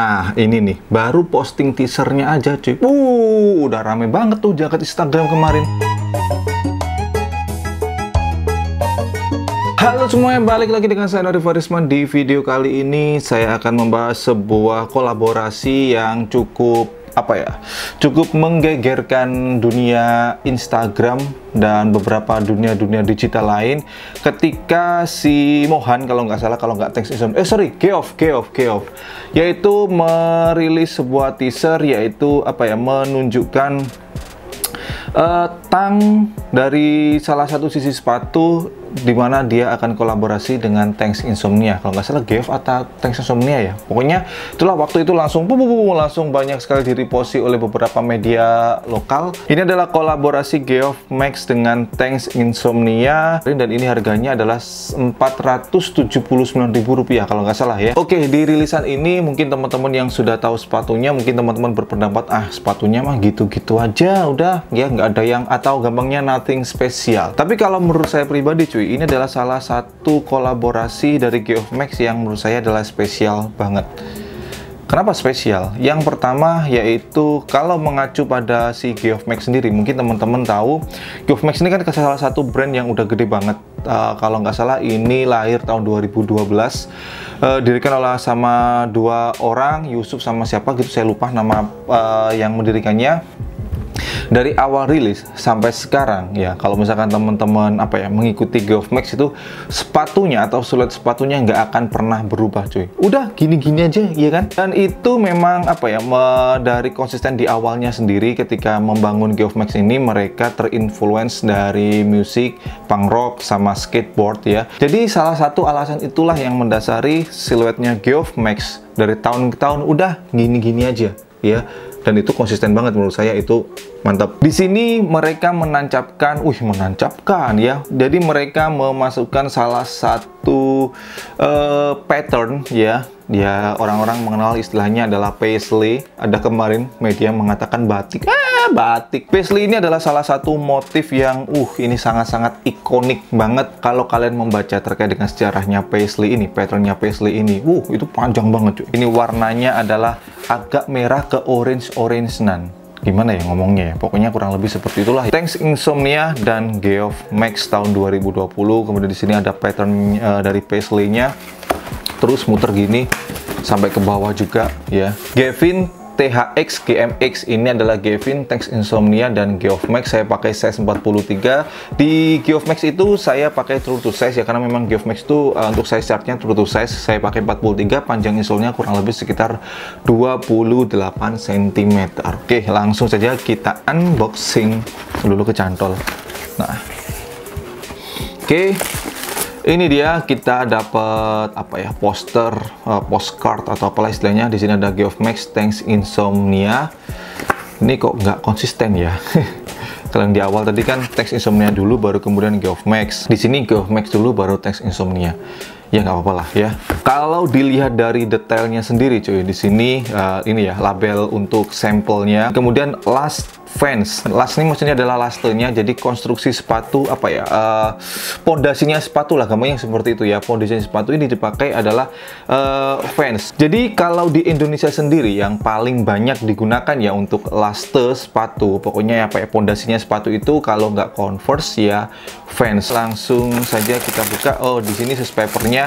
Nah, ini nih, baru posting teasernya aja cuy. Udah rame banget tuh jaket Instagram kemarin. Halo semuanya, balik lagi dengan saya Nori Farisman. Di video kali ini saya akan membahas sebuah kolaborasi yang cukup cukup menggegerkan dunia Instagram dan beberapa dunia digital lain ketika si Mohan, kalau nggak salah, kalau nggak Thanks Insomnia, Geoff, yaitu merilis sebuah teaser, yaitu menunjukkan tang dari salah satu sisi sepatu, dimana dia akan kolaborasi dengan Thanks Insomnia, kalau nggak salah Geoff atau Thanks Insomnia ya. Pokoknya itulah, waktu itu langsung banyak sekali direposti oleh beberapa media lokal. Ini adalah kolaborasi Geoff Max dengan Thanks Insomnia, dan ini harganya adalah Rp479.000 kalau nggak salah ya. Oke, di rilisan ini mungkin teman-teman yang sudah tahu sepatunya, mungkin teman-teman berpendapat sepatunya mah gitu-gitu aja, udah ya, nggak ada yang, atau gampangnya nothing spesial. Tapi kalau menurut saya pribadi cuy, ini adalah salah satu kolaborasi dari Geoff Max yang menurut saya adalah spesial banget. Kenapa spesial? Yang pertama yaitu kalau mengacu pada si Geoff Max sendiri, mungkin teman-teman tahu Geoff Max ini kan salah satu brand yang udah gede banget. Kalau nggak salah ini lahir tahun 2012, didirikan oleh sama dua orang, Yusuf sama siapa gitu, saya lupa nama yang mendirikannya. Dari awal rilis sampai sekarang ya, kalau misalkan teman-teman mengikuti Geoff Max itu, sepatunya atau siluet sepatunya nggak akan pernah berubah cuy. Udah gini-gini aja ya kan. Dan itu memang dari konsisten di awalnya sendiri, ketika membangun Geoff Max ini mereka terinfluence dari musik punk rock sama skateboard ya. Jadi salah satu alasan itulah yang mendasari siluetnya Geoff Max dari tahun ke tahun udah gini-gini aja ya. Dan itu konsisten banget, menurut saya itu mantap. Di sini mereka menancapkan ya. Jadi mereka memasukkan salah satu pattern ya. Orang-orang mengenal istilahnya adalah paisley. Ada kemarin media mengatakan batik. Batik. Paisley ini adalah salah satu motif yang ini sangat-sangat ikonik banget. Kalau kalian membaca terkait dengan sejarahnya paisley ini, patternnya paisley ini, itu panjang banget cuy. Ini warnanya adalah agak merah ke orange-nan. Gimana ya ngomongnya ya, pokoknya kurang lebih seperti itulah. Thanks Insomnia dan Geoff Max tahun 2020. Kemudian di sini ada pattern dari paisley-nya, terus muter gini sampai ke bawah juga ya. Gavin THX GMX ini adalah Gavin, Thanks Insomnia, dan Geoff Max saya pakai size 43. Di Geoff Max itu saya pakai true to size ya, karena memang Geoff Max itu untuk size chartnya true to size. Saya pakai 43, panjang insolnya kurang lebih sekitar 28 cm. Oke, langsung saja kita unboxing dulu ke cantol. Nah, oke. Ini dia, kita dapat poster, postcard atau apalah istilahnya. Di sini ada Geoff Max, Thanks Insomnia. Ini kok nggak konsisten ya? Kalian di awal tadi kan Thanks Insomnia dulu, baru kemudian Geoff Max. Di sini Geoff Max dulu, baru Thanks Insomnia. Ya nggak apa-apa lah ya. Kalau dilihat dari detailnya sendiri cuy, di sini ini ya label untuk sampelnya. Kemudian last fans. Last ini maksudnya adalah lastenya. Jadi konstruksi sepatu pondasinya sepatu lah, gampangnya seperti itu ya. Pondasinya sepatu ini dipakai adalah fans. Jadi kalau di Indonesia sendiri yang paling banyak digunakan ya untuk laste sepatu, pokoknya pondasinya sepatu itu kalau nggak Converse ya fans. Langsung saja kita buka. Oh, di sini sus papernya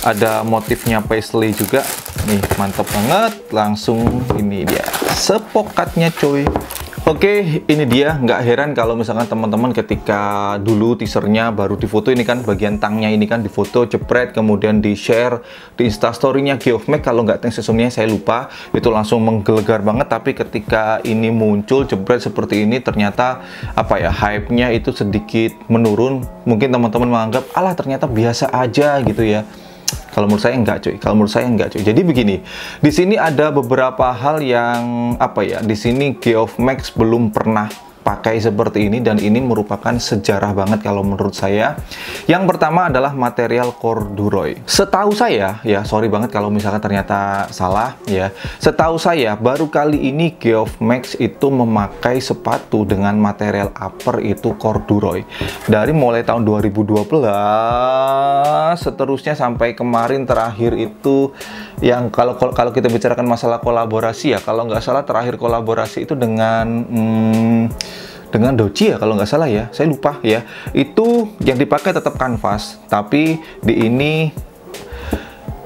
ada motifnya paisley juga. Nih mantap banget. Langsung ini dia sepokatnya coy. Oke, ini dia. Nggak heran kalau misalkan teman-teman ketika dulu teasernya baru difoto, ini kan bagian tangnya ini kan difoto, jepret, kemudian di-share di instastory-nya Geoff Max, kalau nggak Thanks Insomnia saya lupa, itu langsung menggelegar banget. Tapi ketika ini muncul jepret seperti ini, ternyata hype-nya itu sedikit menurun. Mungkin teman-teman menganggap, alah ternyata biasa aja gitu ya. Kalau menurut saya enggak cuy. Jadi begini, di sini ada beberapa hal yang di sini Geoff Max belum pernah pakai seperti ini, dan ini merupakan sejarah banget kalau menurut saya. Yang pertama adalah material corduroy. Setahu saya ya, sorry banget kalau misalkan ternyata salah ya. Setahu saya baru kali ini Geoff Max itu memakai sepatu dengan material upper itu corduroy. Dari mulai tahun 2012 seterusnya sampai kemarin terakhir itu yang kalau kita bicarakan masalah kolaborasi ya, kalau nggak salah terakhir kolaborasi itu dengan Doci ya kalau nggak salah ya, saya lupa ya. Itu yang dipakai tetap kanvas, tapi di ini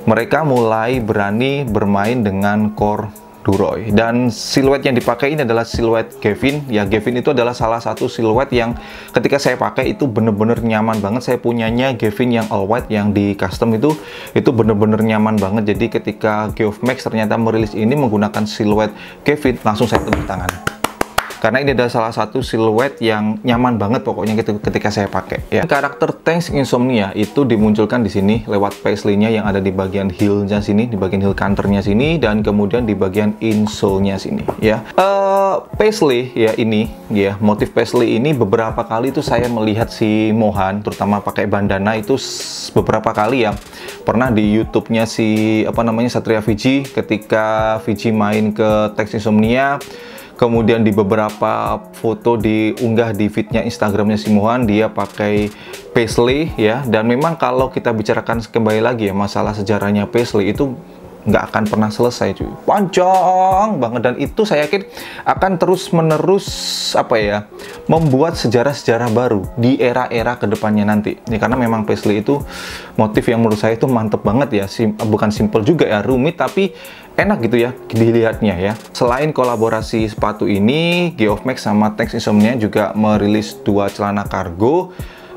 mereka mulai berani bermain dengan corduroy. Dan siluet yang dipakai ini adalah siluet Gavin. Ya, Gavin itu adalah salah satu siluet yang ketika saya pakai itu bener-bener nyaman banget. Saya punyanya Gavin yang all white yang di custom itu bener-bener nyaman banget. Jadi ketika Geoff Max ternyata merilis ini menggunakan siluet Gavin, langsung saya tepuk tangan. Karena ini adalah salah satu siluet yang nyaman banget pokoknya ketika saya pakai ya. Karakter Thanks Insomnia itu dimunculkan di sini lewat paisley-nya yang ada di bagian heel-nya sini, di bagian heel counter-nya sini, dan kemudian di bagian insole-nya sini ya. Paisley ya ini ya, motif paisley ini beberapa kali itu saya melihat si Mohan terutama pakai bandana itu beberapa kali ya. Pernah di YouTube-nya si Satria Fiji, ketika Fiji main ke Thanks Insomnia. Kemudian di beberapa foto diunggah di feednya Instagramnya si Mohan, dia pakai paisley ya. Dan memang kalau kita bicarakan kembali lagi ya, masalah sejarahnya paisley itu nggak akan pernah selesai cuy, panjang banget, dan itu saya yakin akan terus menerus membuat sejarah-sejarah baru di era-era kedepannya nanti ya, karena memang paisley itu motif yang menurut saya itu mantep banget ya, bukan simple juga ya, rumit tapi enak gitu ya dilihatnya ya. Selain kolaborasi sepatu ini, Geoff Max sama Thanks Insomnia juga merilis 2 celana kargo,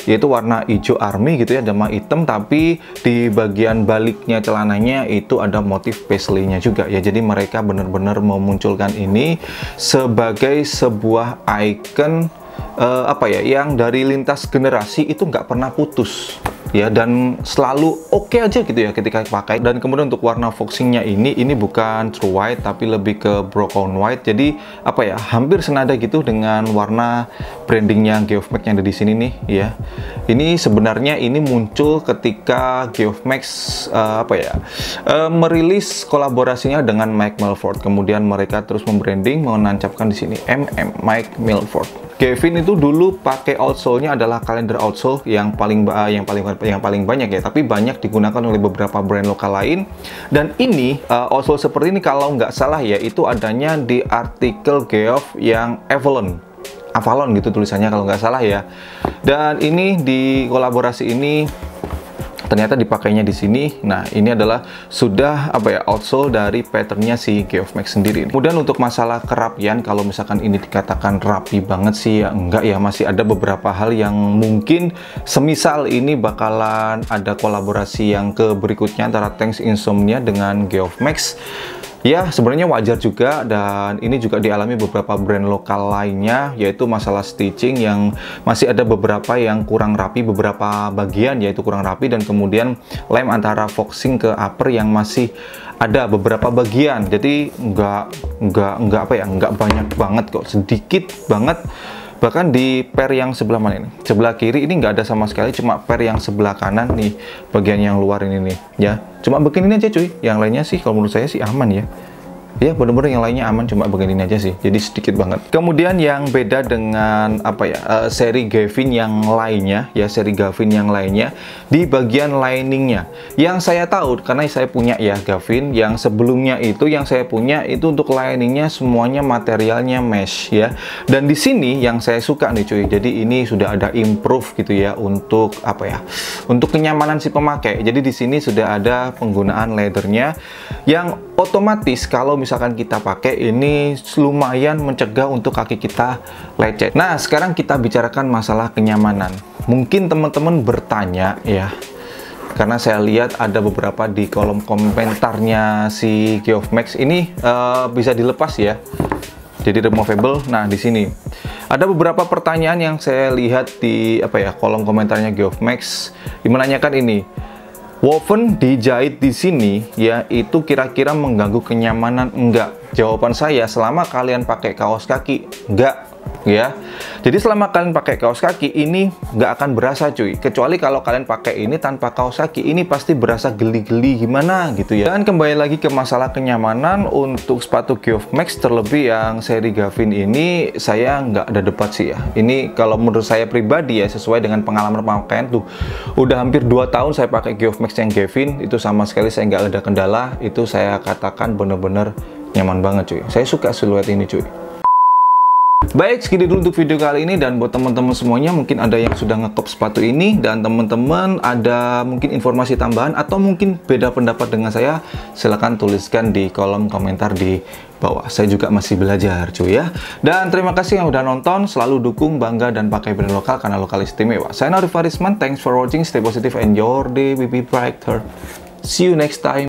yaitu warna hijau army gitu ya, sama hitam, tapi di bagian baliknya celananya itu ada motif paisley-nya juga ya. Jadi mereka benar-benar memunculkan ini sebagai sebuah icon yang dari lintas generasi itu nggak pernah putus ya, dan selalu oke aja gitu ya ketika pakai. Dan kemudian untuk warna foxingnya ini bukan true white tapi lebih ke broken white, jadi hampir senada gitu dengan warna brandingnya Geoff Max yang ada di sini nih ya. Ini sebenarnya ini muncul ketika Geoff Max merilis kolaborasinya dengan Mike Milford, kemudian mereka terus membranding, menancapkan di sini Mike Milford. Gavin itu dulu pakai outsole-nya adalah kalender outsole yang paling banyak ya, tapi banyak digunakan oleh beberapa brand lokal lain. Dan ini outsole seperti ini kalau nggak salah ya, itu adanya di artikel Geoff yang Avalon gitu tulisannya kalau nggak salah ya. Dan ini di kolaborasi ini ternyata dipakainya di sini. Nah, ini adalah sudah outsole dari patternnya si Geoff Max sendiri. Kemudian untuk masalah kerapian, kalau misalkan ini dikatakan rapi banget sih ya enggak ya, masih ada beberapa hal yang mungkin semisal ini bakalan ada kolaborasi yang ke berikutnya antara Thanks Insomnia dengan Geoff Max. Ya, sebenarnya wajar juga, dan ini juga dialami beberapa brand lokal lainnya, yaitu masalah stitching yang masih ada beberapa yang kurang rapi, beberapa bagian yaitu kurang rapi, dan kemudian lem antara foxing ke upper yang masih ada beberapa bagian. Jadi nggak banyak banget kok, sedikit banget. Bahkan di pair yang sebelah mana ini? Sebelah kiri ini nggak ada sama sekali, cuma pair yang sebelah kanan nih, bagian yang luar ini nih, ya. Cuma begini aja cuy, yang lainnya sih kalau menurut saya sih aman ya. Ya bener-bener yang lainnya aman, cuma bagian ini aja sih, jadi sedikit banget. Kemudian yang beda dengan seri Gavin yang lainnya ya, seri Gavin yang lainnya di bagian liningnya. Yang saya tahu karena saya punya ya Gavin yang sebelumnya itu, yang saya punya itu untuk liningnya semuanya materialnya mesh ya. Dan di sini yang saya suka nih cuy, jadi ini sudah ada improve gitu ya untuk untuk kenyamanan si pemakai. Jadi di sini sudah ada penggunaan leathernya yang otomatis kalau misalkan kita pakai ini lumayan mencegah untuk kaki kita lecet. Nah, sekarang kita bicarakan masalah kenyamanan. Mungkin teman-teman bertanya ya, karena saya lihat ada beberapa di kolom komentarnya si Geoff Max ini bisa dilepas ya, jadi removable. Nah, di sini ada beberapa pertanyaan yang saya lihat di kolom komentarnya Geoff Max menanyakan ini. Woven dijahit di sini ya, itu kira-kira mengganggu kenyamanan enggak? Jawaban saya, selama kalian pakai kaos kaki enggak. ya. Jadi selama kalian pakai kaos kaki ini nggak akan berasa cuy, kecuali kalau kalian pakai ini tanpa kaos kaki, ini pasti berasa geli-geli gimana gitu ya. Dan kembali lagi ke masalah kenyamanan, untuk sepatu Geoff Max terlebih yang seri Gavin ini saya nggak ada debat sih ya. Ini kalau menurut saya pribadi ya, sesuai dengan pengalaman pemakaian tuh, udah hampir 2 tahun saya pakai Geoff Max yang Gavin, itu sama sekali saya nggak ada kendala, itu saya katakan bener-bener nyaman banget cuy. Saya suka siluet ini cuy. Baik, segini dulu untuk video kali ini, dan buat teman-teman semuanya mungkin ada yang sudah ngekop sepatu ini dan teman-teman ada mungkin informasi tambahan atau mungkin beda pendapat dengan saya, silahkan tuliskan di kolom komentar di bawah. Saya juga masih belajar cuy ya. Dan terima kasih yang udah nonton, selalu dukung, bangga dan pakai brand lokal karena lokal istimewa. Saya Nori Farisman, thanks for watching, stay positive and your day will be brighter. See you next time.